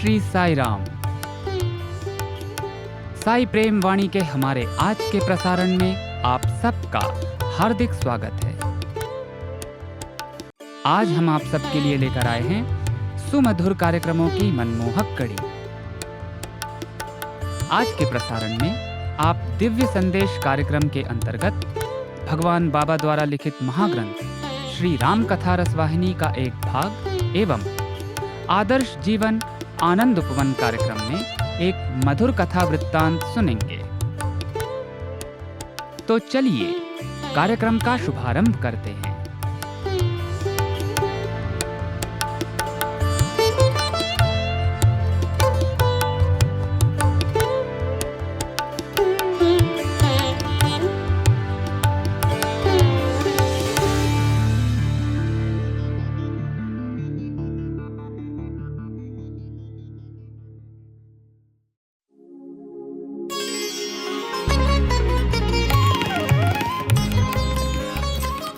श्री साई राम। साई प्रेम वाणी के हमारे आज के प्रसारण में आप सबका हार्दिक स्वागत है। आज हम आप सबके लिए लेकर आए हैं सुमधुर कार्यक्रमों की मनमोहक कड़ी। आज के प्रसारण में आप दिव्य संदेश कार्यक्रम के अंतर्गत भगवान बाबा द्वारा लिखित महाग्रंथ श्री राम कथा रसवाहिनी का एक भाग एवं आदर्श जीवन आनंद उपवन कार्यक्रम में एक मधुर कथा वृत्तांत सुनेंगे। तो चलिए कार्यक्रम का शुभारंभ करते हैं।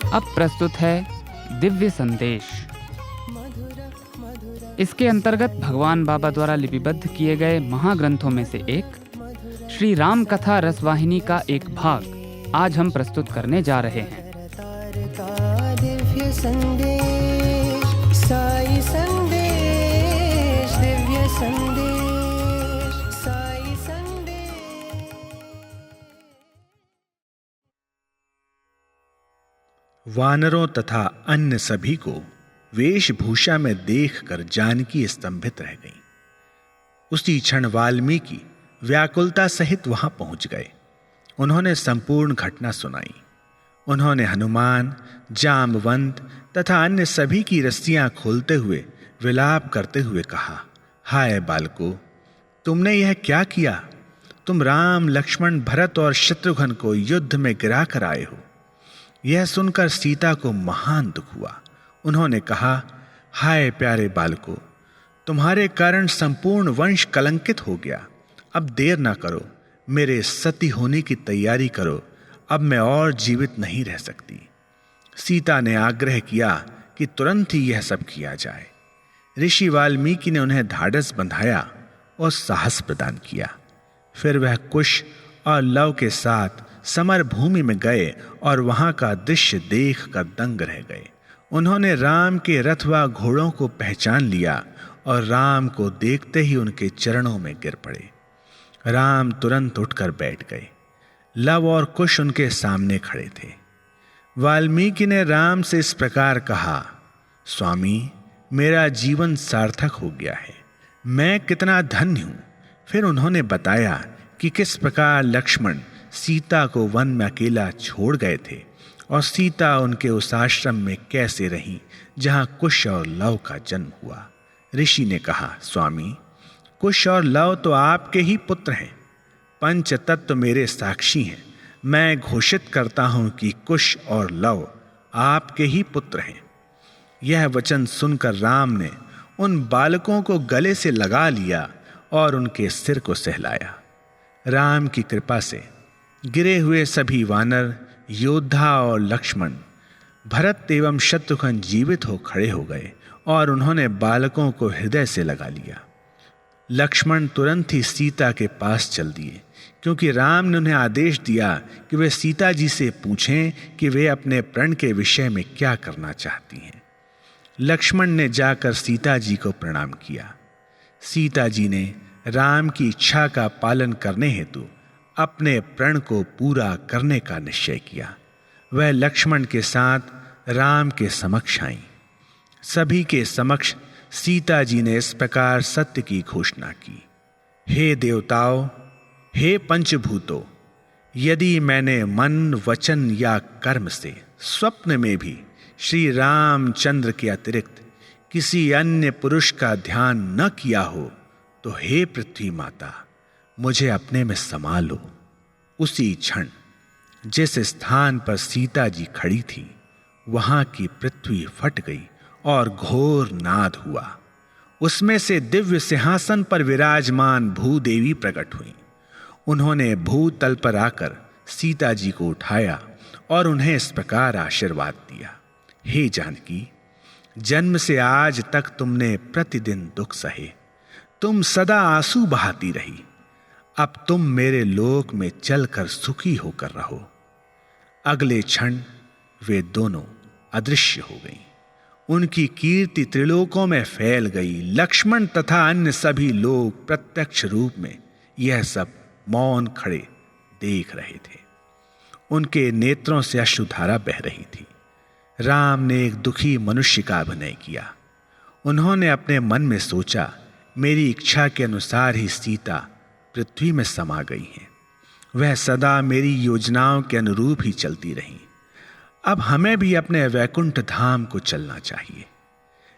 अब प्रस्तुत है दिव्य संदेश। इसके अंतर्गत भगवान बाबा द्वारा लिपिबद्ध किए गए महाग्रंथों में से एक श्री राम कथा रसवाहिनी का एक भाग आज हम प्रस्तुत करने जा रहे हैं। दिव्य संदेश, साई संदेश, दिव्य संदेश, साई संदेश। वानरों तथा अन्य सभी को वेशभूषा में देखकर जानकी स्तंभित रह गई। उसी क्षण वाल्मीकि व्याकुलता सहित वहां पहुंच गए। उन्होंने संपूर्ण घटना सुनाई। उन्होंने हनुमान, जामवंत तथा अन्य सभी की रस्सियां खोलते हुए विलाप करते हुए कहा, हाय बालको, तुमने यह क्या किया? तुम राम, लक्ष्मण, भरत और शत्रुघ्न को युद्ध में गिरा कर आए हो। यह सुनकर सीता को महान दुख हुआ। उन्होंने कहा, हाय प्यारे बालको, तुम्हारे कारण संपूर्ण वंश कलंकित हो गया। अब देर ना करो, मेरे सती होने की तैयारी करो। अब मैं और जीवित नहीं रह सकती। सीता ने आग्रह किया कि तुरंत ही यह सब किया जाए। ऋषि वाल्मीकि ने उन्हें धाड़स बंधाया और साहस प्रदान किया। फिर वह कुश और लव के साथ समर भूमि में गए और वहां का दृश्य देख कर दंग रह गए। उन्होंने राम के रथ व घोड़ों को पहचान लिया और राम को देखते ही उनके चरणों में गिर पड़े। राम तुरंत उठकर बैठ गए। लव और कुश उनके सामने खड़े थे। वाल्मीकि ने राम से इस प्रकार कहा, स्वामी, मेरा जीवन सार्थक हो गया है। मैं कितना धन्य हूं। फिर उन्होंने बताया कि किस प्रकार लक्ष्मण सीता को वन में अकेला छोड़ गए थे और सीता उनके उस आश्रम में कैसे रही जहां कुश और लव का जन्म हुआ। ऋषि ने कहा, स्वामी, कुश और लव तो आपके ही पुत्र हैं। पंच तत्व मेरे साक्षी हैं। मैं घोषित करता हूं कि कुश और लव आपके ही पुत्र हैं। यह वचन सुनकर राम ने उन बालकों को गले से लगा लिया और उनके सिर को सहलाया। राम की कृपा से गिरे हुए सभी वानर, योद्धा और लक्ष्मण, भरत एवं शत्रुघ्न जीवित हो खड़े हो गए और उन्होंने बालकों को हृदय से लगा लिया। लक्ष्मण तुरंत ही सीता के पास चल दिए, क्योंकि राम ने उन्हें आदेश दिया कि वे सीता जी से पूछें कि वे अपने प्रण के विषय में क्या करना चाहती हैं। लक्ष्मण ने जाकर सीता जी को प्रणाम किया। सीता जी ने राम की इच्छा का पालन करने हेतु अपने प्रण को पूरा करने का निश्चय किया। वह लक्ष्मण के साथ राम के समक्ष आई। सभी के समक्ष सीता जी ने इस प्रकार सत्य की घोषणा की, हे देवताओं, हे पंचभूतों, यदि मैंने मन, वचन या कर्म से स्वप्न में भी श्री रामचंद्र के अतिरिक्त किसी अन्य पुरुष का ध्यान न किया हो, तो हे पृथ्वी माता, मुझे अपने में समा लो। उसी क्षण जिस स्थान पर सीता जी खड़ी थी, वहां की पृथ्वी फट गई और घोर नाद हुआ। उसमें से दिव्य सिंहासन पर विराजमान भूदेवी प्रकट हुई। उन्होंने भूतल पर आकर सीता जी को उठाया और उन्हें इस प्रकार आशीर्वाद दिया, हे जानकी, जन्म से आज तक तुमने प्रतिदिन दुख सहे, तुम सदा आंसू बहाती रही, अब तुम मेरे लोक में चलकर सुखी होकर रहो। अगले क्षण वे दोनों अदृश्य हो गईं। उनकी कीर्ति त्रिलोकों में फैल गई। लक्ष्मण तथा अन्य सभी लोग प्रत्यक्ष रूप में यह सब मौन खड़े देख रहे थे। उनके नेत्रों से अश्रुधारा बह रही थी। राम ने एक दुखी मनुष्य का अभिनय किया। उन्होंने अपने मन में सोचा, मेरी इच्छा के अनुसार ही सीता पृथ्वी में समा गई हैं। वह सदा मेरी योजनाओं के अनुरूप ही चलती रहीं। अब हमें भी अपने वैकुंठ धाम को चलना चाहिए।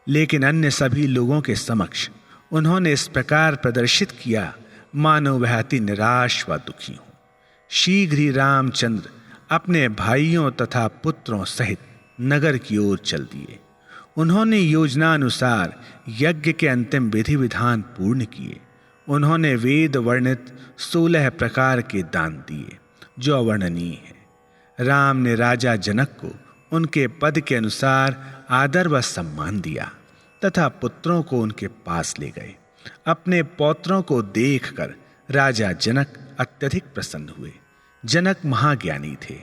लेकिन अन्य सभी लोगों के समक्ष उन्होंने इस प्रकार प्रदर्शित किया मानो वह अति निराश व दुखी हो। शीघ्र ही रामचंद्र अपने भाइयों तथा पुत्रों सहित नगर की ओर चल दिए। उन्होंने योजनानुसार यज्ञ के अंतिम विधि विधान पूर्ण किए। उन्होंने वेद वर्णित 16 प्रकार के दान दिए जो अवर्णनीय है। राम ने राजा जनक को उनके पद के अनुसार आदर व सम्मान दिया तथा पुत्रों को उनके पास ले गए। अपने पौत्रों को देखकर राजा जनक अत्यधिक प्रसन्न हुए। जनक महाज्ञानी थे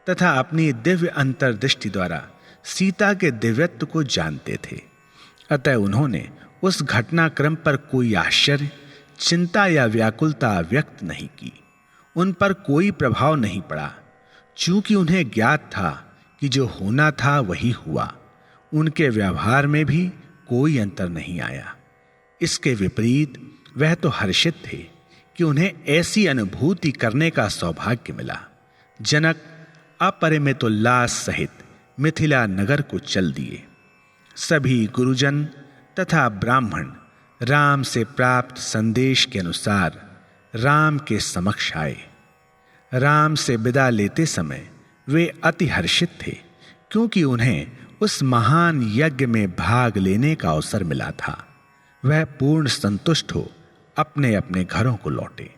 तथा अपनी दिव्य अंतर्दृष्टि द्वारा सीता के दिव्यत्व को जानते थे। अतः उन्होंने उस घटनाक्रम पर कोई आश्चर्य, चिंता या व्याकुलता व्यक्त नहीं की। उन पर कोई प्रभाव नहीं पड़ा, चूंकि उन्हें ज्ञात था कि जो होना था वही हुआ। उनके व्यवहार में भी कोई अंतर नहीं आया। इसके विपरीत वह तो हर्षित थे कि उन्हें ऐसी अनुभूति करने का सौभाग्य मिला। जनक अपरिमित उल्लास सहित मिथिला नगर को चल दिए। सभी गुरुजन तथा ब्राह्मण राम से प्राप्त संदेश के अनुसार राम के समक्ष आए। राम से विदा लेते समय वे अति हर्षित थे, क्योंकि उन्हें उस महान यज्ञ में भाग लेने का अवसर मिला था। वह पूर्ण संतुष्ट हो अपने अपने घरों को लौटे।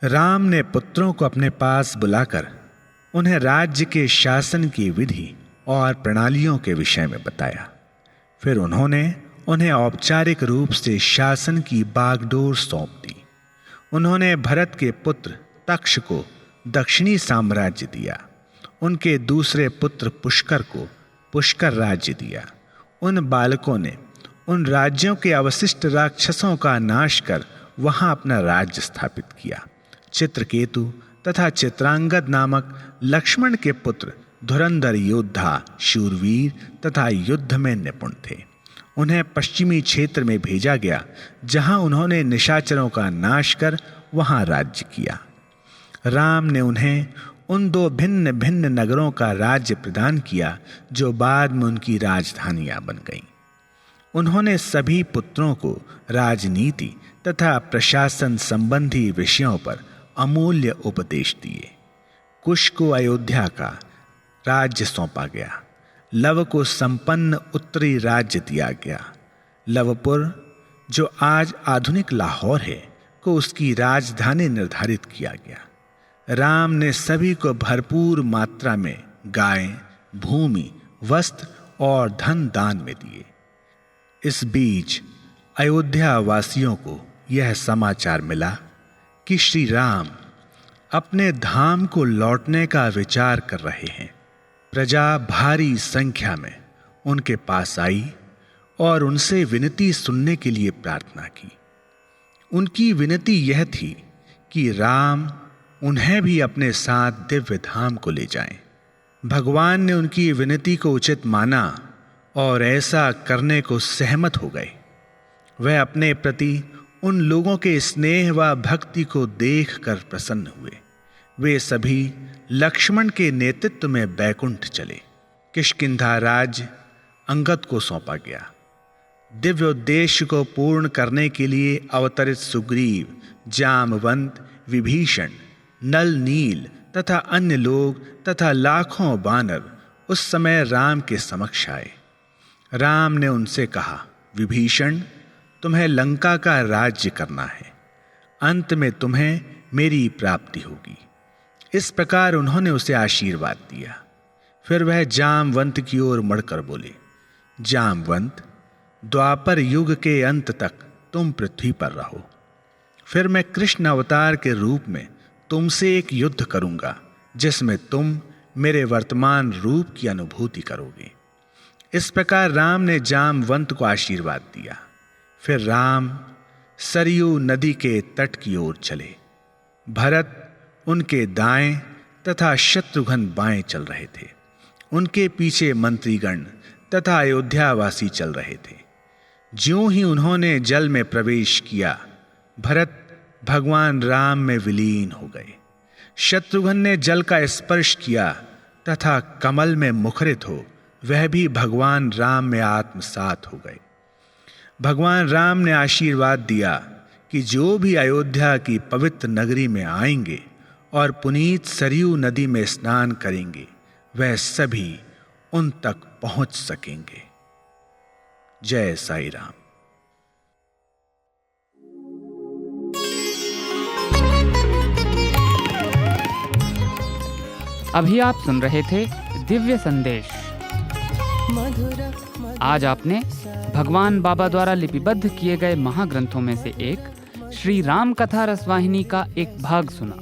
राम ने पुत्रों को अपने पास बुलाकर उन्हें राज्य के शासन की विधि और प्रणालियों के विषय में बताया। फिर उन्होंने उन्हें औपचारिक रूप से शासन की बागडोर सौंप दी। उन्होंने भरत के पुत्र तक्ष को दक्षिणी साम्राज्य दिया। उनके दूसरे पुत्र पुष्कर को पुष्कर राज्य दिया। उन बालकों ने उन राज्यों के अवशिष्ट राक्षसों का नाश कर वहां अपना राज्य स्थापित किया। चित्रकेतु तथा चित्रांगद नामक लक्ष्मण के पुत्र धुरंधर योद्धा, शूरवीर तथा युद्ध में निपुण थे। उन्हें पश्चिमी क्षेत्र में भेजा गया, जहां उन्होंने निशाचरों का नाश कर वहां राज्य किया। राम ने उन्हें उन 2 भिन्न भिन्न नगरों का राज्य प्रदान किया जो बाद में उनकी राजधानियां बन गईं। उन्होंने सभी पुत्रों को राजनीति तथा प्रशासन संबंधी विषयों पर अमूल्य उपदेश दिए। कुश को अयोध्या का राज्य सौंपा गया। लव को संपन्न उत्तरी राज्य दिया गया। लवपुर, जो आज आधुनिक लाहौर है, को उसकी राजधानी निर्धारित किया गया। राम ने सभी को भरपूर मात्रा में गाय, भूमि, वस्त्र और धन दान में दिए। इस बीच अयोध्या वासियों को यह समाचार मिला कि श्री राम अपने धाम को लौटने का विचार कर रहे हैं। प्रजा भारी संख्या में उनके पास आई और उनसे विनती सुनने के लिए प्रार्थना की। उनकी विनती यह थी कि राम उन्हें भी अपने साथ दिव्य धाम को ले जाएं। भगवान ने उनकी विनती को उचित माना और ऐसा करने को सहमत हो गए। वह अपने प्रति उन लोगों के स्नेह व भक्ति को देखकर प्रसन्न हुए। वे सभी लक्ष्मण के नेतृत्व में बैकुंठ चले। किष्किंधा राज्य अंगद को सौंपा गया। दिव्य उद्देश्य को पूर्ण करने के लिए अवतरित सुग्रीव, जामवंत, विभीषण, नल, नील तथा अन्य लोग तथा लाखों वानर उस समय राम के समक्ष आए। राम ने उनसे कहा, विभीषण, तुम्हें लंका का राज्य करना है। अंत में तुम्हें मेरी प्राप्ति होगी। इस प्रकार उन्होंने उसे आशीर्वाद दिया। फिर वह जामवंत की ओर मुड़कर बोले, जामवंत, द्वापर युग के अंत तक तुम पृथ्वी पर रहो। फिर मैं कृष्ण अवतार के रूप में तुमसे एक युद्ध करूंगा जिसमें तुम मेरे वर्तमान रूप की अनुभूति करोगे। इस प्रकार राम ने जामवंत को आशीर्वाद दिया। फिर राम सरयू नदी के तट की ओर चले। भरत उनके दाएं तथा शत्रुघ्न बाएं चल रहे थे। उनके पीछे मंत्रीगण तथा अयोध्यावासी चल रहे थे। ज्यों ही उन्होंने जल में प्रवेश किया, भरत भगवान राम में विलीन हो गए। शत्रुघ्न ने जल का स्पर्श किया तथा कमल में मुखरित हो वह भी भगवान राम में आत्मसात हो गए। भगवान राम ने आशीर्वाद दिया कि जो भी अयोध्या की पवित्र नगरी में आएंगे और पुनीत सरयू नदी में स्नान करेंगे वह सभी उन तक पहुंच सकेंगे। जय साईं राम। अभी आप सुन रहे थे दिव्य संदेश। आज आपने भगवान बाबा द्वारा लिपिबद्ध किए गए महाग्रंथों में से एक श्री राम कथा रसवाहिनी का एक भाग सुना।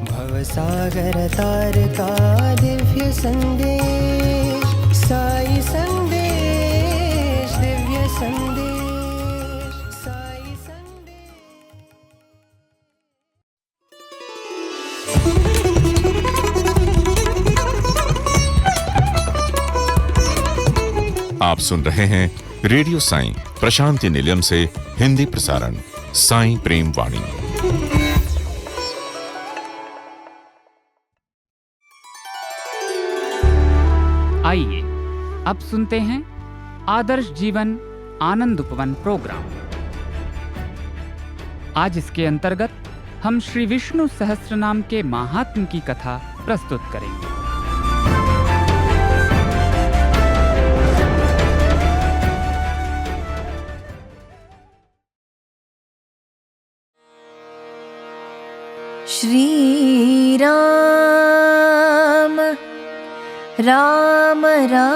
भवसागर तार का दिव्य संदेश, साई संदेश, दिव्य संदेश, साई संदेश। आप सुन रहे हैं रेडियो साईं प्रशांति निलयम से हिंदी प्रसारण साईं प्रेम वाणी। आइए अब सुनते हैं आदर्श जीवन आनंद उपवन प्रोग्राम। आज इसके अंतर्गत हम श्री विष्णु सहस्त्रनाम के महात्म्य की कथा प्रस्तुत करेंगे। श्री राम राम रामेति,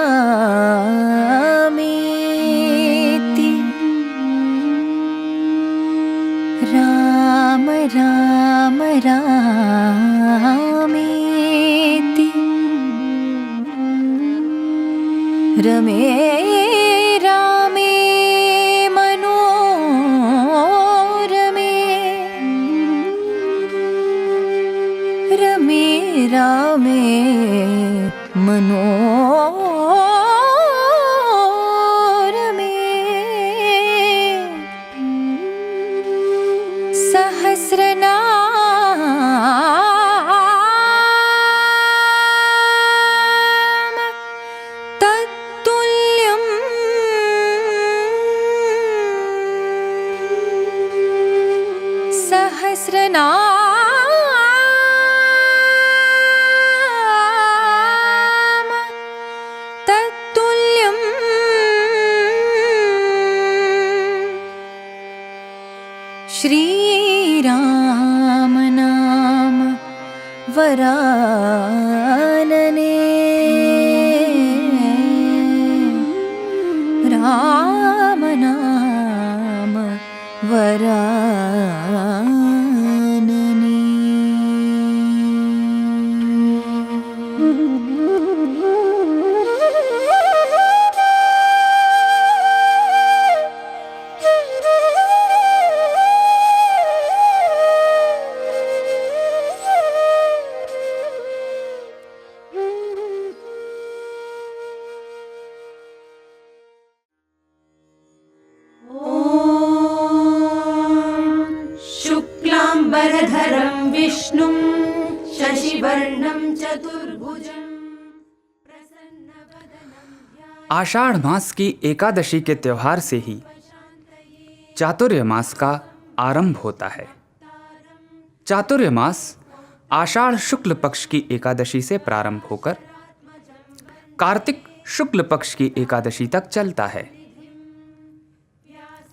राम राम रामेति, रमे रामे मनोरमे, रमे रामे मनोरमे, सहस्रनाम तत्तुल्यं, सहस्रनाम श्री राम नाम वरानने, राम नाम वरानने। शुक्लांबरधरं विष्णुं शशिवर्णं चतुर्भुजं प्रसन्नवदनं। आषाढ़ मास की एकादशी के त्योहार से ही चातुर्य मास का आरंभ होता है। चातुर्य मास आषाढ़ शुक्ल पक्ष की एकादशी से प्रारंभ होकर कार्तिक शुक्ल पक्ष की एकादशी तक चलता है।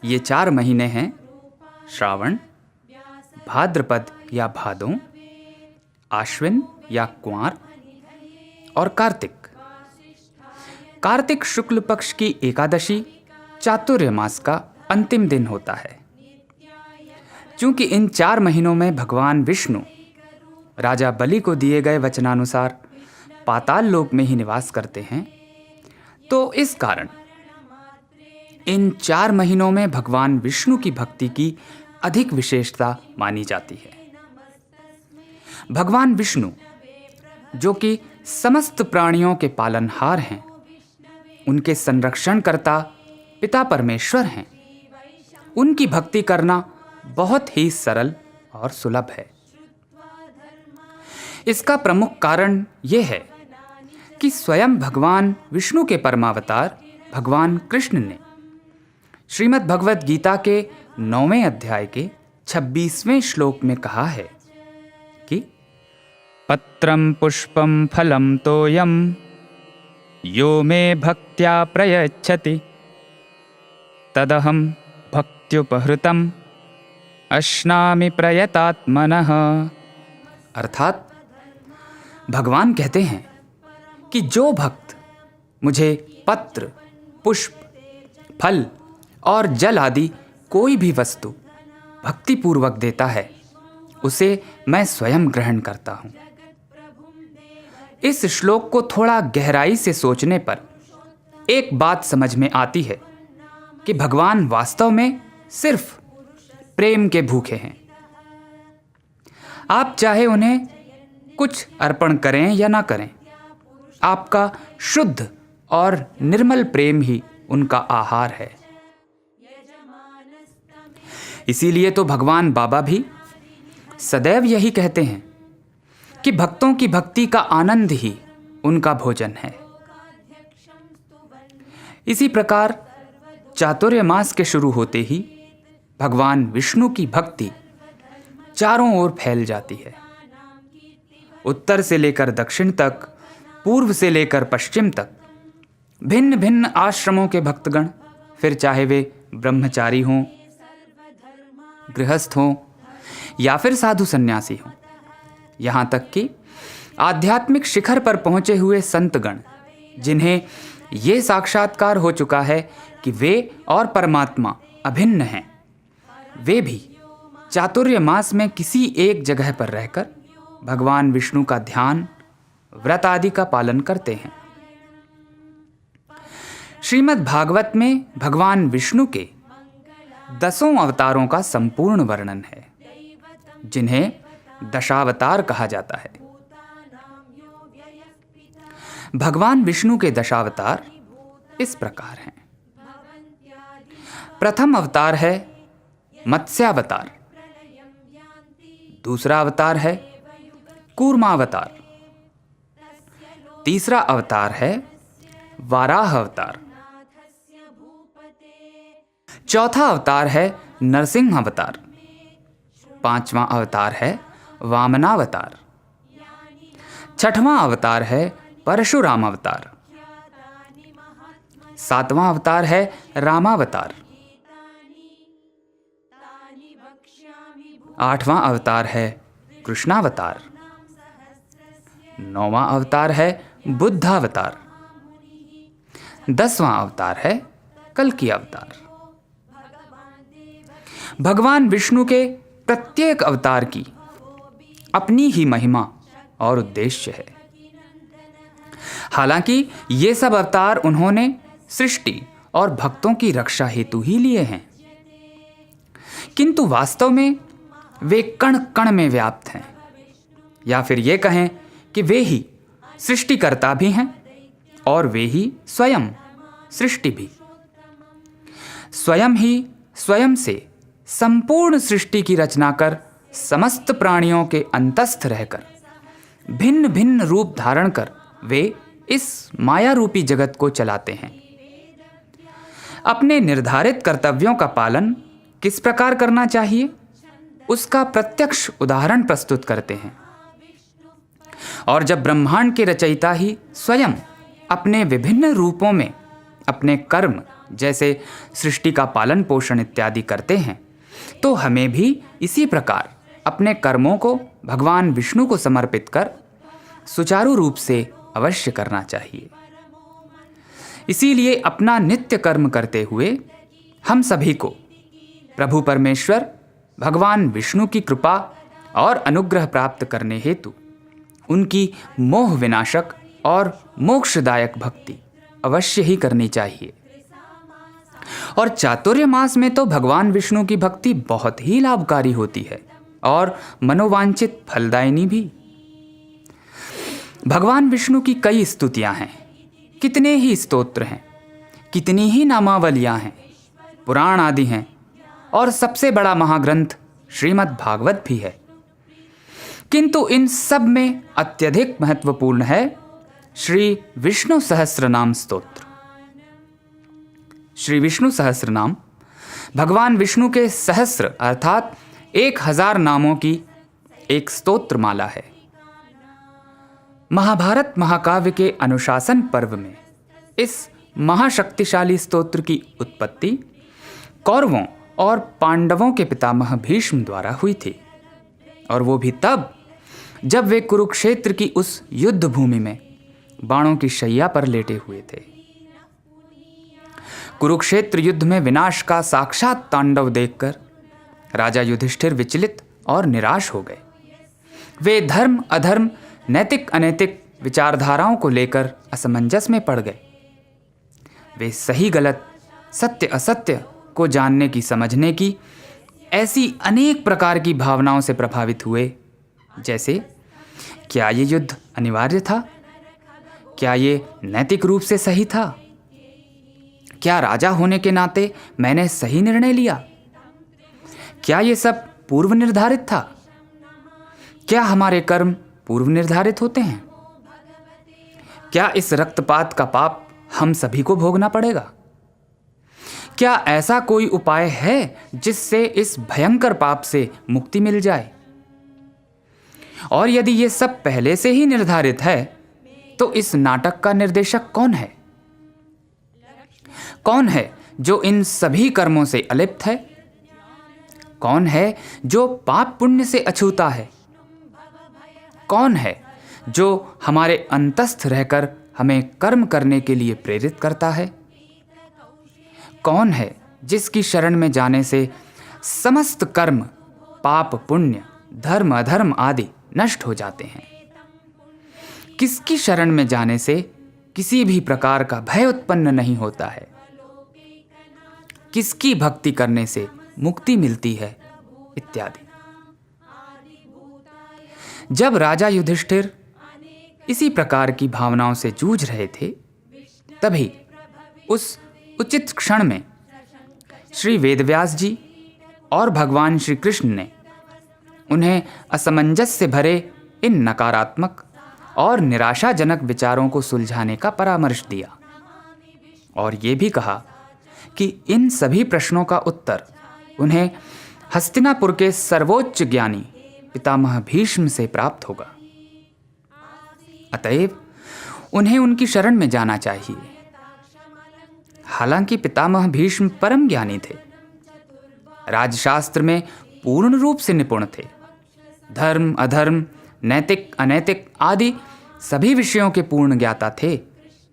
ये 4 महीने हैं श्रावण, भाद्रपद या भादों, आश्विन या कुंवार और कार्तिक। कार्तिक शुक्ल पक्ष की एकादशी चातुर्य मास का अंतिम दिन होता है। चूंकि इन 4 महीनों में भगवान विष्णु राजा बलि को दिए गए वचनानुसार पाताल लोक में ही निवास करते हैं, तो इस कारण इन 4 महीनों में भगवान विष्णु की भक्ति की अधिक विशेषता मानी जाती है। भगवान विष्णु, जो कि समस्त प्राणियों के पालनहार हैं, उनके संरक्षणकर्ता पिता परमेश्वर हैं, उनकी भक्ति करना बहुत ही सरल और सुलभ है। इसका प्रमुख कारण यह है कि स्वयं भगवान विष्णु के परमावतार भगवान कृष्ण ने श्रीमद् भगवद गीता के 9वें अध्याय के 26वें श्लोक में कहा है कि पत्रम पुष्पम फलम तोयम यो मे भक्त्या प्रयच्छति तदहम भक्त्युपहृतम अश्नामि प्रयतात्मनः। अर्थात भगवान कहते हैं कि जो भक्त मुझे पत्र, पुष्प, फल और जल आदि कोई भी वस्तु भक्तिपूर्वक देता है, उसे मैं स्वयं ग्रहण करता हूँ। इस श्लोक को थोड़ा गहराई से सोचने पर एक बात समझ में आती है कि भगवान वास्तव में सिर्फ प्रेम के भूखे हैं। आप चाहे उन्हें कुछ अर्पण करें या ना करें, आपका शुद्ध और निर्मल प्रेम ही उनका आहार है। इसीलिए तो भगवान बाबा भी सदैव यही कहते हैं कि भक्तों की भक्ति का आनंद ही उनका भोजन है। इसी प्रकार चातुर्य मास के शुरू होते ही भगवान विष्णु की भक्ति चारों ओर फैल जाती है। उत्तर से लेकर दक्षिण तक, पूर्व से लेकर पश्चिम तक भिन्न भिन्न आश्रमों के भक्तगण, फिर चाहे वे ब्रह्मचारी हों, गृहस्थ हों या फिर साधु सन्यासी हों, यहाँ तक कि आध्यात्मिक शिखर पर पहुँचे हुए संतगण, जिन्हें ये साक्षात्कार हो चुका है कि वे और परमात्मा अभिन्न हैं, वे भी चातुर्य मास में किसी एक जगह पर रहकर भगवान विष्णु का ध्यान, व्रत आदि का पालन करते हैं। श्रीमद् भागवत में भगवान विष्णु के 10 अवतारों का संपूर्ण वर्णन है, जिन्हें दशावतार कहा जाता है। भगवान विष्णु के दशावतार इस प्रकार हैं। प्रथम अवतार है मत्स्यावतार, दूसरा अवतार है कूर्मावतार, तीसरा अवतार है वाराह अवतार, चौथा अवतार है नरसिंह अवतार, पांचवां अवतार है वामनावतार, छठवां अवतार है परशुराम अवतार, सातवां अवतार है रामावतार, आठवां अवतार है कृष्णावतार, 9वां अवतार है बुद्धावतार, 10वां अवतार है कल्कि अवतार। भगवान विष्णु के प्रत्येक अवतार की अपनी ही महिमा और उद्देश्य है। हालांकि ये सब अवतार उन्होंने सृष्टि और भक्तों की रक्षा हेतु ही लिए हैं, किंतु वास्तव में वे कण कण में व्याप्त हैं, या फिर ये कहें कि वे ही सृष्टिकर्ता भी हैं और वे ही स्वयं सृष्टि भी। स्वयं ही स्वयं से संपूर्ण सृष्टि की रचना कर समस्त प्राणियों के अंतस्थ रहकर भिन्न भिन्न रूप धारण कर वे इस माया रूपी जगत को चलाते हैं। अपने निर्धारित कर्तव्यों का पालन किस प्रकार करना चाहिए, उसका प्रत्यक्ष उदाहरण प्रस्तुत करते हैं। और जब ब्रह्मांड के रचयिता ही स्वयं अपने विभिन्न रूपों में अपने कर्म जैसे सृष्टि का पालन पोषण इत्यादि करते हैं, तो हमें भी इसी प्रकार अपने कर्मों को भगवान विष्णु को समर्पित कर सुचारू रूप से अवश्य करना चाहिए। इसीलिए अपना नित्य कर्म करते हुए हम सभी को प्रभु परमेश्वर भगवान विष्णु की कृपा और अनुग्रह प्राप्त करने हेतु उनकी मोह विनाशक और मोक्षदायक भक्ति अवश्य ही करनी चाहिए। और चातुर्य मास में तो भगवान विष्णु की भक्ति बहुत ही लाभकारी होती है और मनोवांछित फलदायिनी भी। भगवान विष्णु की कई स्तुतियां हैं, कितने ही स्तोत्र हैं, कितनी ही नामावलियां हैं, पुराण आदि हैं और सबसे बड़ा महाग्रंथ श्रीमद् भागवत भी है। किंतु इन सब में अत्यधिक महत्वपूर्ण है श्री विष्णु सहस्रनाम स्तोत्र। श्री विष्णु सहस्रनाम भगवान विष्णु के सहस्र अर्थात 1000 नामों की एक स्तोत्र माला है। महाभारत महाकाव्य के अनुशासन पर्व में इस महाशक्तिशाली स्तोत्र की उत्पत्ति कौरवों और पांडवों के पितामह भीष्म द्वारा हुई थी, और वो भी तब जब वे कुरुक्षेत्र की उस युद्ध भूमि में बाणों की शैया पर लेटे हुए थे। कुरुक्षेत्र युद्ध में विनाश का साक्षात तांडव देखकर राजा युधिष्ठिर विचलित और निराश हो गए। वे धर्म अधर्म, नैतिक अनैतिक विचारधाराओं को लेकर असमंजस में पड़ गए। वे सही गलत, सत्य असत्य को जानने की, समझने की ऐसी अनेक प्रकार की भावनाओं से प्रभावित हुए, जैसे क्या ये युद्ध अनिवार्य था? क्या ये नैतिक रूप से सही था? क्या राजा होने के नाते मैंने सही निर्णय लिया? क्या ये सब पूर्व निर्धारित था? क्या हमारे कर्म पूर्व निर्धारित होते हैं? क्या इस रक्तपात का पाप हम सभी को भोगना पड़ेगा? क्या ऐसा कोई उपाय है जिससे इस भयंकर पाप से मुक्ति मिल जाए? और यदि ये सब पहले से ही निर्धारित है तो इस नाटक का निर्देशक कौन है? कौन है जो इन सभी कर्मों से अलिप्त है? कौन है जो पाप पुण्य से अछूता है? कौन है जो हमारे अंतस्थ रहकर हमें कर्म करने के लिए प्रेरित करता है? कौन है जिसकी शरण में जाने से समस्त कर्म, पाप पुण्य, धर्म अधर्म आदि नष्ट हो जाते हैं? किसकी शरण में जाने से किसी भी प्रकार का भय उत्पन्न नहीं होता है? किसकी भक्ति करने से मुक्ति मिलती है? इत्यादि। जब राजा युधिष्ठिर इसी प्रकार की भावनाओं से जूझ रहे थे, तभी उस उचित क्षण में श्री वेदव्यास जी और भगवान श्री कृष्ण ने उन्हें असमंजस से भरे इन नकारात्मक और निराशाजनक विचारों को सुलझाने का परामर्श दिया और ये भी कहा कि इन सभी प्रश्नों का उत्तर उन्हें हस्तिनापुर के सर्वोच्च ज्ञानी पितामह भीष्म से प्राप्त होगा। अतएव उन्हें उनकी शरण में जाना चाहिए। हालांकि पितामह भीष्म परम ज्ञानी थे, राजशास्त्र में पूर्ण रूप से निपुण थे, धर्म अधर्म, नैतिक अनैतिक आदि सभी विषयों के पूर्ण ज्ञाता थे,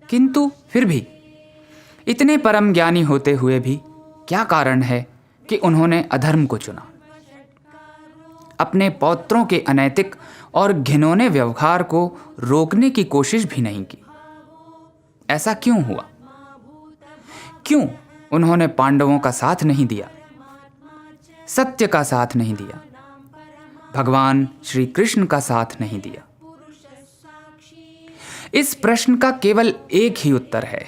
किंतु फिर भी इतने परम ज्ञानी होते हुए भी क्या कारण है कि उन्होंने अधर्म को चुना? अपने पौत्रों के अनैतिक और घिनौने व्यवहार को रोकने की कोशिश भी नहीं की। ऐसा क्यों हुआ? क्यों उन्होंने पांडवों का साथ नहीं दिया, सत्य का साथ नहीं दिया, भगवान श्री कृष्ण का साथ नहीं दिया? इस प्रश्न का केवल एक ही उत्तर है,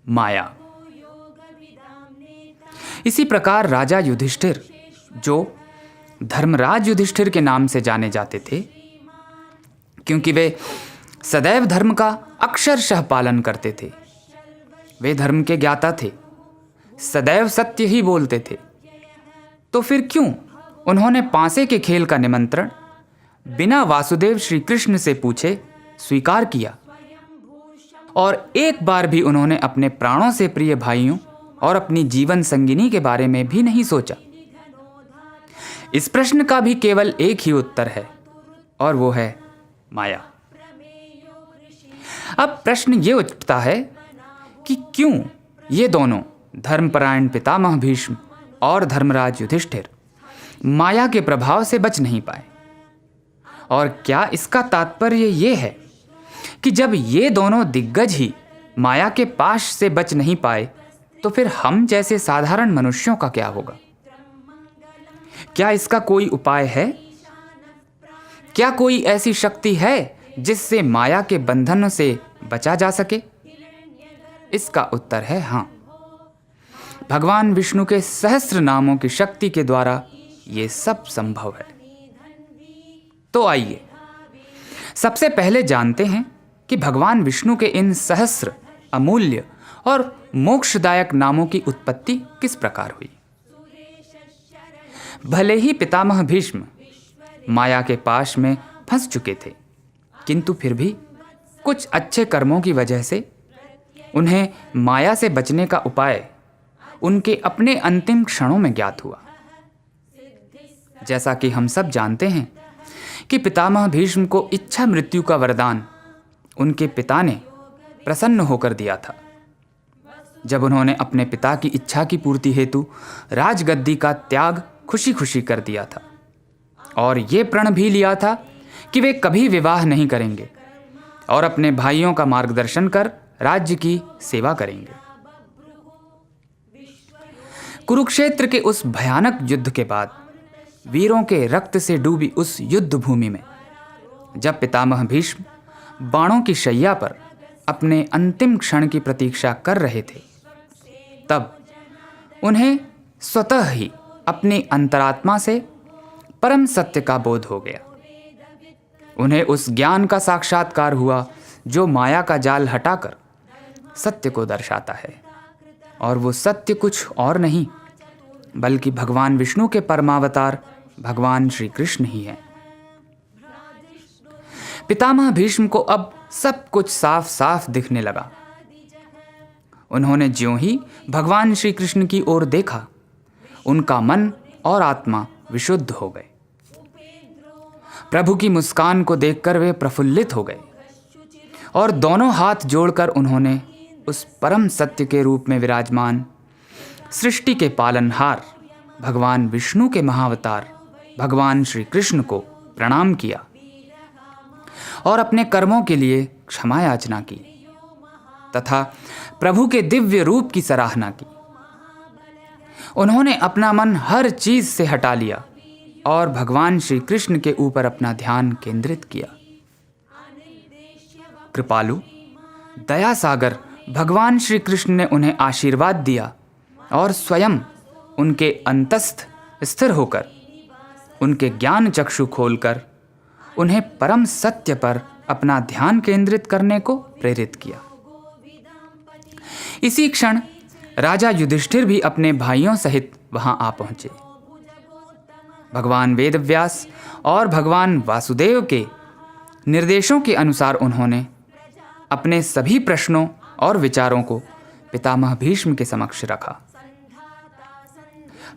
माया। इसी प्रकार राजा युधिष्ठिर, जो धर्मराज युधिष्ठिर के नाम से जाने जाते थे, क्योंकि वे सदैव धर्म का अक्षरशः पालन करते थे, वे धर्म के ज्ञाता थे, सदैव सत्य ही बोलते थे, तो फिर क्यों उन्होंने पांसे के खेल का निमंत्रण बिना वासुदेव श्री कृष्ण से पूछे स्वीकार किया और एक बार भी उन्होंने अपने प्राणों से प्रिय भाइयों और अपनी जीवन संगिनी के बारे में भी नहीं सोचा? इस प्रश्न का भी केवल एक ही उत्तर है और वो है माया। अब प्रश्न ये उठता है कि क्यों ये दोनों धर्मपरायण पितामह भीष्म और धर्मराज युधिष्ठिर माया के प्रभाव से बच नहीं पाए। और क्या इसका तात्पर्य ये है कि जब ये दोनों दिग्गज ही माया के पाश से बच नहीं पाए तो फिर हम जैसे साधारण मनुष्यों का क्या होगा? क्या इसका कोई उपाय है? क्या कोई ऐसी शक्ति है जिससे माया के बंधनों से बचा जा सके? इसका उत्तर है हाँ। भगवान विष्णु के सहस्त्र नामों की शक्ति के द्वारा ये सब संभव है। तो आइए सबसे पहले जानते हैं कि भगवान विष्णु के इन सहस्त्र अमूल्य और मोक्षदायक नामों की उत्पत्ति किस प्रकार हुई। भले ही पितामह भीष्म माया के पाश में फंस चुके थे, किंतु फिर भी कुछ अच्छे कर्मों की वजह से उन्हें माया से बचने का उपाय उनके अपने अंतिम क्षणों में ज्ञात हुआ। जैसा कि हम सब जानते हैं कि पितामह भीष्म को इच्छा मृत्यु का वरदान उनके पिता ने प्रसन्न होकर दिया था, जब उन्होंने अपने पिता की इच्छा की पूर्ति हेतु राजगद्दी का त्याग खुशी खुशी कर दिया था और ये प्रण भी लिया था कि वे कभी विवाह नहीं करेंगे और अपने भाइयों का मार्गदर्शन कर राज्य की सेवा करेंगे। कुरुक्षेत्र के उस भयानक युद्ध के बाद वीरों के रक्त से डूबी उस युद्ध भूमि में जब पितामह भीष्म बाणों की शैया पर अपने अंतिम क्षण की प्रतीक्षा कर रहे थे, तब उन्हें स्वतः ही अपनी अंतरात्मा से परम सत्य का बोध हो गया। उन्हें उस ज्ञान का साक्षात्कार हुआ जो माया का जाल हटाकर सत्य को दर्शाता है, और वो सत्य कुछ और नहीं बल्कि भगवान विष्णु के परमावतार भगवान श्री कृष्ण ही हैं। पितामह भीष्म को अब सब कुछ साफ साफ दिखने लगा। उन्होंने ज्यों ही भगवान श्री कृष्ण की ओर देखा, उनका मन और आत्मा विशुद्ध हो गए। प्रभु की मुस्कान को देखकर वे प्रफुल्लित हो गए और दोनों हाथ जोड़कर उन्होंने उस परम सत्य के रूप में विराजमान सृष्टि के पालनहार भगवान विष्णु के महाअवतार भगवान श्री कृष्ण को प्रणाम किया और अपने कर्मों के लिए क्षमा याचना की तथा प्रभु के दिव्य रूप की सराहना की। उन्होंने अपना मन हर चीज से हटा लिया और भगवान श्री कृष्ण के ऊपर अपना ध्यान केंद्रित किया। कृपालु दया सागर भगवान श्री कृष्ण ने उन्हें आशीर्वाद दिया और स्वयं उनके अंतस्थ स्थिर होकर उनके ज्ञान चक्षु खोलकर उन्हें परम सत्य पर अपना ध्यान केंद्रित करने को प्रेरित किया। इसी क्षण राजा युधिष्ठिर भी अपने भाइयों सहित वहां आ पहुंचे। भगवान वेदव्यास और भगवान वासुदेव के निर्देशों के अनुसार उन्होंने अपने सभी प्रश्नों और विचारों को पितामह भीष्म के समक्ष रखा।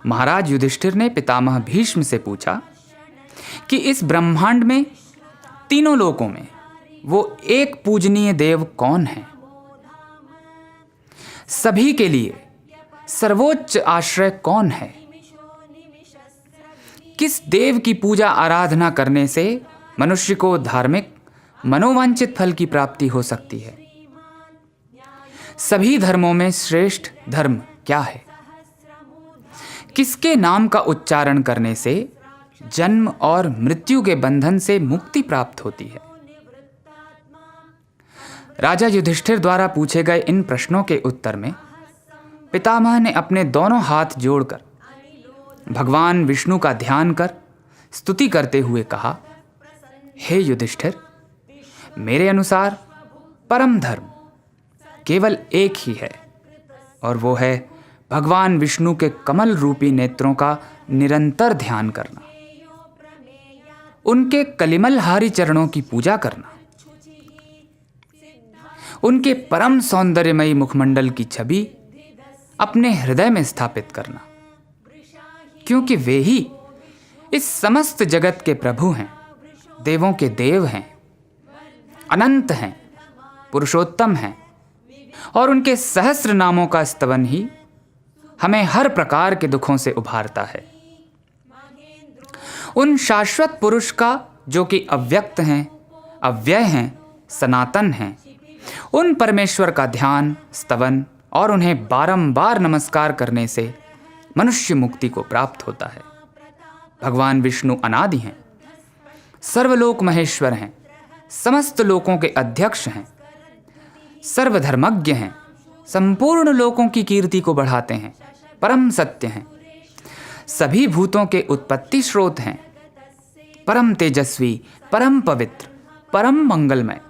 महाराज युधिष्ठिर ने पितामह भीष्म से पूछा कि इस ब्रह्मांड में तीनों लोकों में वो एक पूजनीय देव कौन है? सभी के लिए सर्वोच्च आश्रय कौन है? किस देव की पूजा आराधना करने से मनुष्य को धार्मिक मनोवांछित फल की प्राप्ति हो सकती है? सभी धर्मों में श्रेष्ठ धर्म क्या है? किसके नाम का उच्चारण करने से जन्म और मृत्यु के बंधन से मुक्ति प्राप्त होती है? राजा युधिष्ठिर द्वारा पूछे गए इन प्रश्नों के उत्तर में पितामह ने अपने दोनों हाथ जोड़कर भगवान विष्णु का ध्यान कर स्तुति करते हुए कहा, हे युधिष्ठिर, मेरे अनुसार परम धर्म केवल एक ही है और वो है भगवान विष्णु के कमल रूपी नेत्रों का निरंतर ध्यान करना, उनके कलिमलहारी चरणों की पूजा करना, उनके परम सौंदर्यमयी मुखमंडल की छवि अपने हृदय में स्थापित करना, क्योंकि वे ही इस समस्त जगत के प्रभु हैं, देवों के देव हैं, अनंत हैं, पुरुषोत्तम हैं और उनके सहस्र नामों का स्तवन ही हमें हर प्रकार के दुखों से उभारता है। उन शाश्वत पुरुष का जो कि अव्यक्त हैं, अव्यय हैं, सनातन हैं, उन परमेश्वर का ध्यान, स्तवन और उन्हें बारंबार नमस्कार करने से मनुष्य मुक्ति को प्राप्त होता है। भगवान विष्णु अनादि हैं, सर्वलोक महेश्वर हैं, समस्त लोकों के अध्यक्ष हैं, सर्वधर्मज्ञ हैं, संपूर्ण लोकों की कीर्ति को बढ़ाते हैं, परम सत्य हैं, सभी भूतों के उत्पत्ति स्रोत हैं, परम तेजस्वी, परम पवित्र, परम मंगलमय,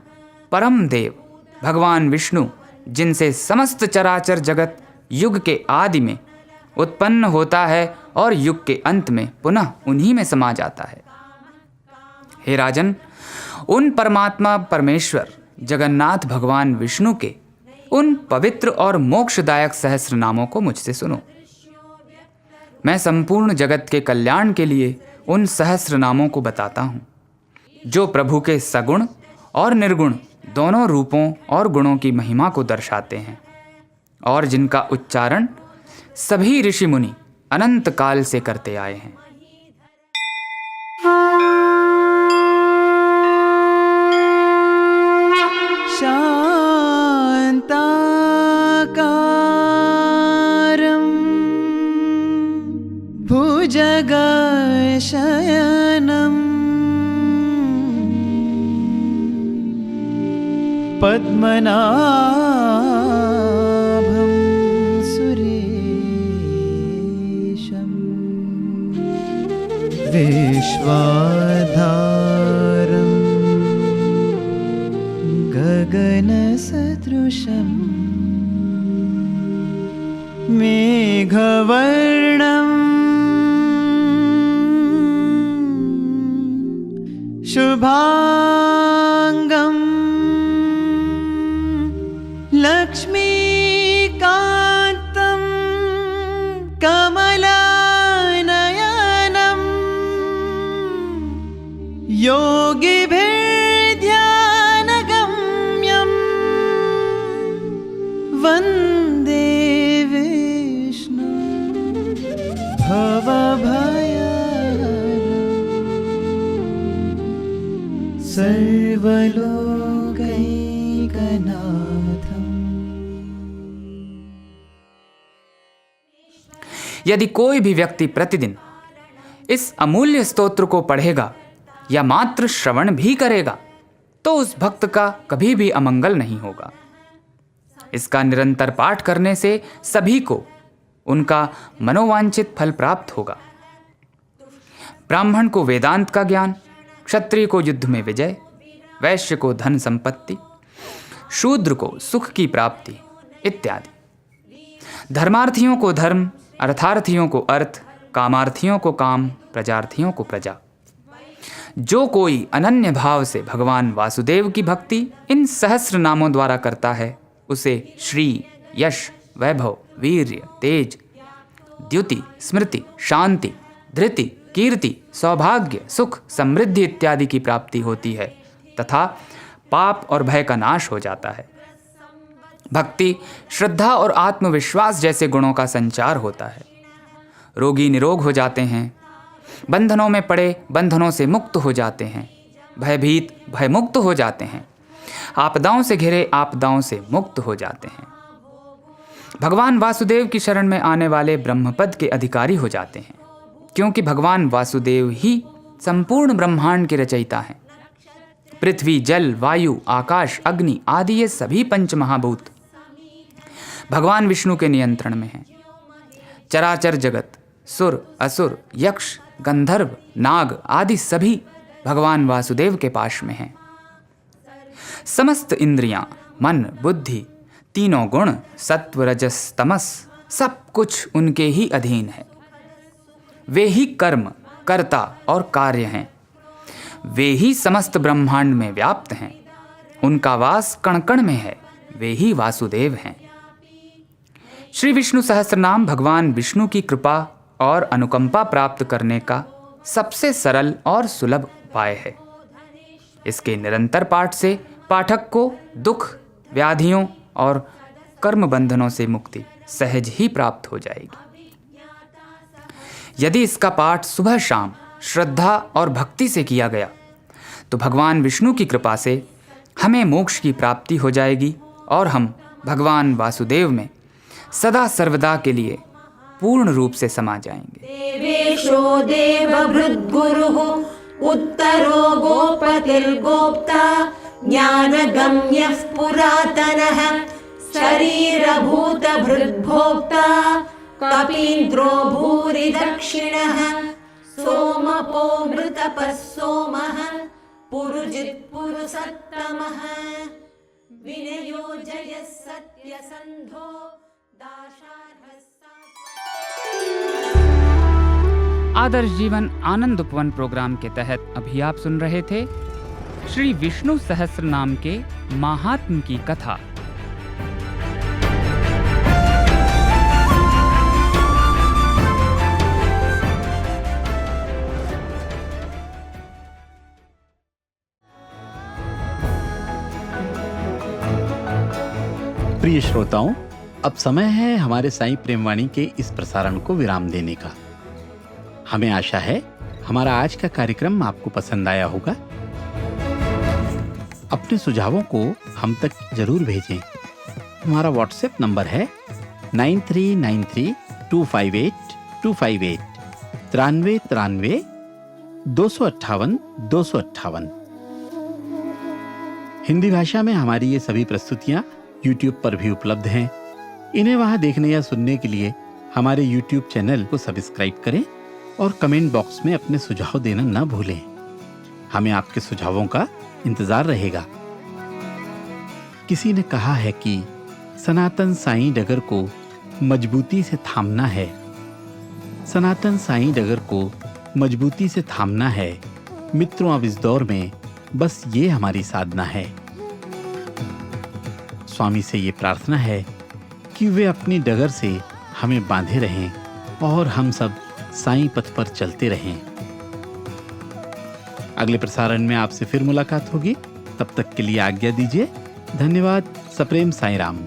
परम देव भगवान विष्णु, जिनसे समस्त चराचर जगत युग के आदि में उत्पन्न होता है और युग के अंत में पुनः उन्हीं में समा जाता है। हे राजन, उन परमात्मा परमेश्वर जगन्नाथ भगवान विष्णु के उन पवित्र और मोक्षदायक सहस्र नामों को मुझसे सुनो। मैं संपूर्ण जगत के कल्याण के लिए उन सहस्र नामों को बताता हूँ, जो प्रभु के सगुण और निर्गुण दोनों रूपों और गुणों की महिमा को दर्शाते हैं और जिनका उच्चारण सभी ऋषि मुनि अनंत काल से करते आए हैं। शान्ताकारं भुजगशयनं पद्मनाभं सुरेशं विश्वाधारं गगनसदृशं मेघवर्णं शुभांगं लक्ष्मीकान्तं कमलानयनं योगिभिर्ध्यानगम्यं वन्दे विष्णु भवभयहरं सर्वलोकैकनाथम्। यदि कोई भी व्यक्ति प्रतिदिन इस अमूल्य स्तोत्र को पढ़ेगा या मात्र श्रवण भी करेगा तो उस भक्त का कभी भी अमंगल नहीं होगा। इसका निरंतर पाठ करने से सभी को उनका मनोवांछित फल प्राप्त होगा। ब्राह्मण को वेदांत का ज्ञान, क्षत्रिय को युद्ध में विजय, वैश्य को धन संपत्ति, शूद्र को सुख की प्राप्ति इत्यादि। धर्मार्थियों को धर्म, अर्थार्थियों को अर्थ, कामार्थियों को काम, प्रजार्थियों को प्रजा। जो कोई अनन्य भाव से भगवान वासुदेव की भक्ति इन सहस्र नामों द्वारा करता है, उसे श्री, यश, वैभव, वीर्य, तेज, द्युति, स्मृति, शांति, धृति, कीर्ति, सौभाग्य, सुख, समृद्धि इत्यादि की प्राप्ति होती है तथा पाप और भय का नाश हो जाता है। भक्ति, श्रद्धा और आत्मविश्वास जैसे गुणों का संचार होता है। रोगी निरोग हो जाते हैं, बंधनों में पड़े बंधनों से मुक्त हो जाते हैं, भयभीत भयमुक्त हो जाते हैं, आपदाओं से घिरे आपदाओं से मुक्त हो जाते हैं। भगवान वासुदेव की शरण में आने वाले ब्रह्मपद के अधिकारी हो जाते हैं, क्योंकि भगवान वासुदेव ही संपूर्ण ब्रह्मांड के रचयिता हैं। पृथ्वी, जल, वायु, आकाश, अग्नि आदि ये सभी पंच महाभूत भगवान विष्णु के नियंत्रण में हैं। चराचर जगत, सुर, असुर, यक्ष, गंधर्व, नाग आदि सभी भगवान वासुदेव के पास में हैं। समस्त इंद्रियां, मन, बुद्धि, तीनों गुण, सत्व, रजस, तमस सब कुछ उनके ही अधीन है। वे ही कर्म, कर्ता और कार्य हैं। वे ही समस्त ब्रह्मांड में व्याप्त हैं। उनका वास कण कण में है। वे ही वासुदेव हैं। श्री विष्णु सहस्रनाम भगवान विष्णु की कृपा और अनुकंपा प्राप्त करने का सबसे सरल और सुलभ उपाय है। इसके निरंतर पाठ से पाठक को दुख, व्याधियों और कर्म बंधनों से मुक्ति सहज ही प्राप्त हो जाएगी। यदि इसका पाठ सुबह शाम श्रद्धा और भक्ति से किया गया तो भगवान विष्णु की कृपा से हमें मोक्ष की प्राप्ति हो जाएगी और हम भगवान वासुदेव में सदा सर्वदा के लिए पूर्ण रूप से समा जाएंगे। देवेशो देवभृद्गुरुः उत्तरो गोपतिर्गोप्ता ज्ञानगम्यः पुरातनः शरीरभूतभृद्भोक्ता कपीन्द्रो भूरि दक्षिणः सोमपो मृतपः सोमः पुरुजित्पुरुषत्तमः विनयो जयः सत्यसन्धो दाशार्हः आदर्श जीवन आनंद उपवन प्रोग्राम के तहत अभी आप सुन रहे थे श्री विष्णु सहस्त्र नाम के महात्म की कथा। प्रिय श्रोताओं, अब समय है हमारे साईं प्रेमवाणी के इस प्रसारण को विराम देने का। हमें आशा है हमारा आज का कार्यक्रम आपको पसंद आया होगा। अपने सुझावों को हम तक जरूर भेजें। हमारा व्हाट्सएप नंबर है 9393258258 93 258 258। हिंदी भाषा में हमारी ये सभी प्रस्तुतियां YouTube पर भी उपलब्ध हैं। इन्हें वहां देखने या सुनने के लिए हमारे YouTube चैनल को सब्सक्राइब करें और कमेंट बॉक्स में अपने सुझाव देना न भूलें। हमें आपके सुझावों का इंतजार रहेगा। किसी ने कहा है कि सनातन साईं डगर को मजबूती से थामना है। सनातन साईं डगर को मजबूती से थामना है। मित्रों, अब इस दौर में बस ये हमारी साधना है। स्वामी से ये प्रार्थना है कि वे अपनी डगर से हमें बांधे रहें और हम सब साईं पथ पर चलते रहें। अगले प्रसारण में आपसे फिर मुलाकात होगी। तब तक के लिए आज्ञा दीजिए। धन्यवाद। सप्रेम साईं राम।